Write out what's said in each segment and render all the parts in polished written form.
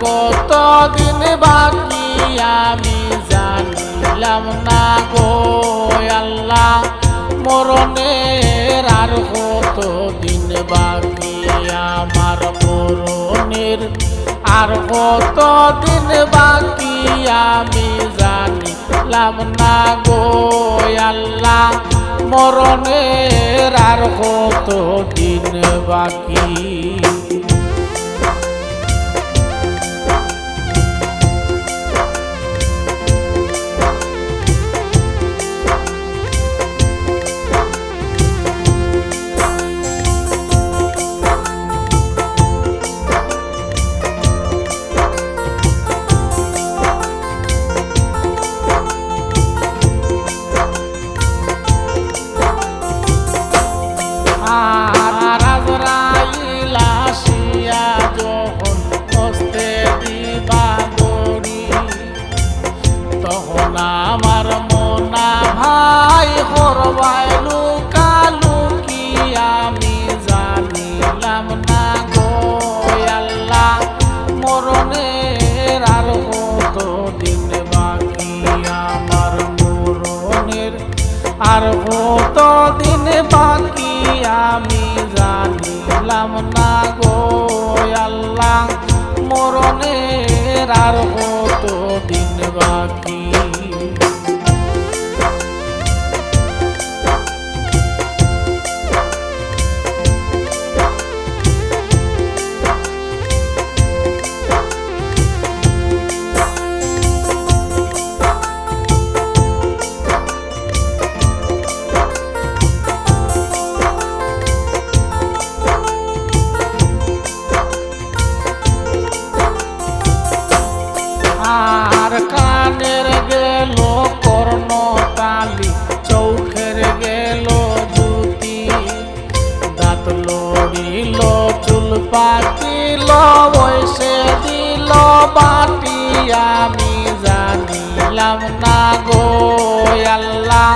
কত দিন বাকি আমি জানিলাম না গো আল্লাহ, মরণের আর কত দিন বাকি আমার, মরণের আর কত দিন বাকি আমি জানিলাম না গো আল্লাহ, মরণের আর কত দিন বাকি। আর কত দিন বাকি আমি জানিলাম না গো আল্লাহ, মরণের আর কত দিন বাকি। আর কানের গেল কর্ণতালি, চোখের গেল জুতি, দাঁত লড়িল চুল পাকিল বয়সে দিল বাটি আমি জানিলাম না গো আল্লাহ,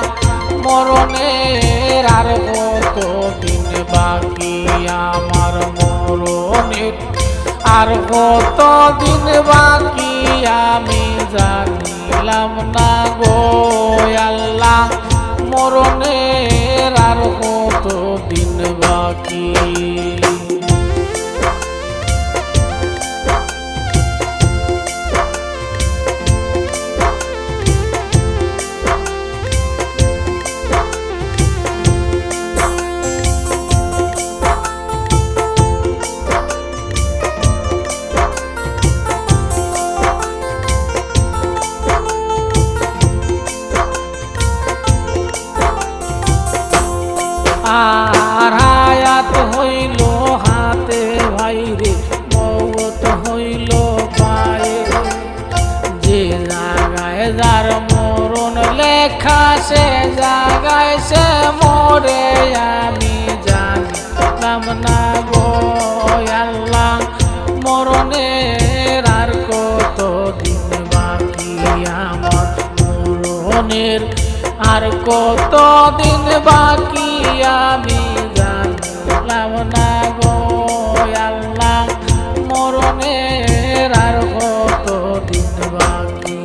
মরণের আর কত দিন বাকি আমার, মরণের আর কত দিন বাকি আমি জানিলাম না গো আল্লাহ, মরণের আর কত দিন বাকি। আর হায়াত হইল হাতে ভাইরে, মওত হইল পায়ে, যে জায়গায় যার মরণ লেখা সে জায়গায় সে মরে আমি জানিলাম না গো আল্লাহ, মরণের আর কত দিন বাকি আমার, মরণের আর কত দিন বাকি আমি জানলাম না গো আল্লাহ, মরণের আর কত দিন বাকি।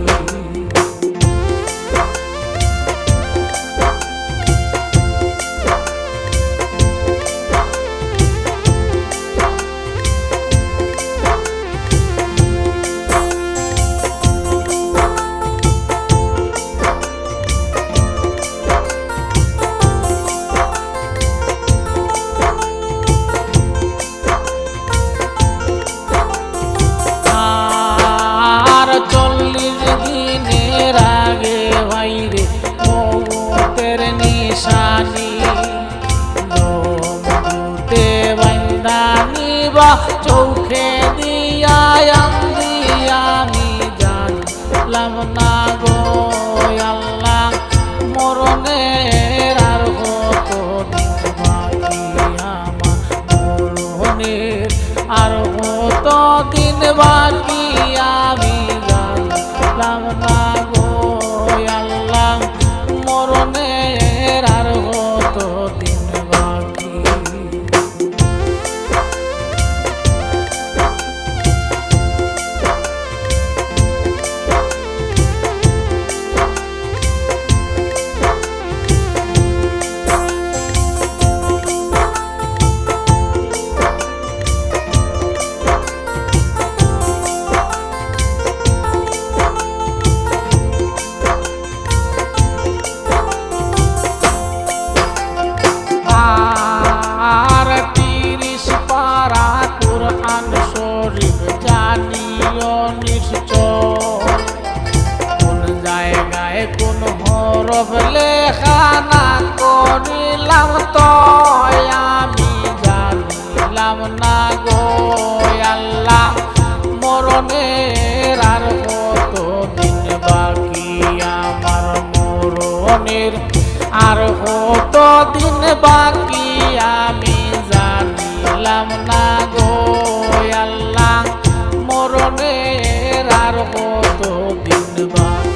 চোখে দিয়া আমি জানলাম না গো আল্লাহ, মরণের আর কত দিন বাকি আমার, মরণের আর কত দিন বাকি আমি জানলাম না গো আল্লাহ, মরণের আর কত দিন বাকি। জানিলাম না গো আল্লাহ মরণের আর কত দিন বাকি আমার মরণের আর কত দিন বাকি আমি জানিলাম না গো আল্লাহ মরণের আর কত দিন বাকি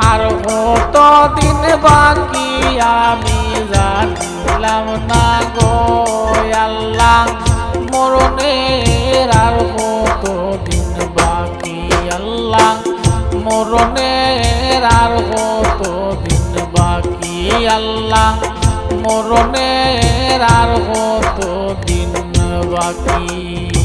আর কত দিন বাকি আমি জানিলাম না গো আল্লাহ মরণের আর কত দিন বাকি আল্লাহ মরণের আর কত দিন বাকি আল্লাহ মরণের আর কত দিন বাকি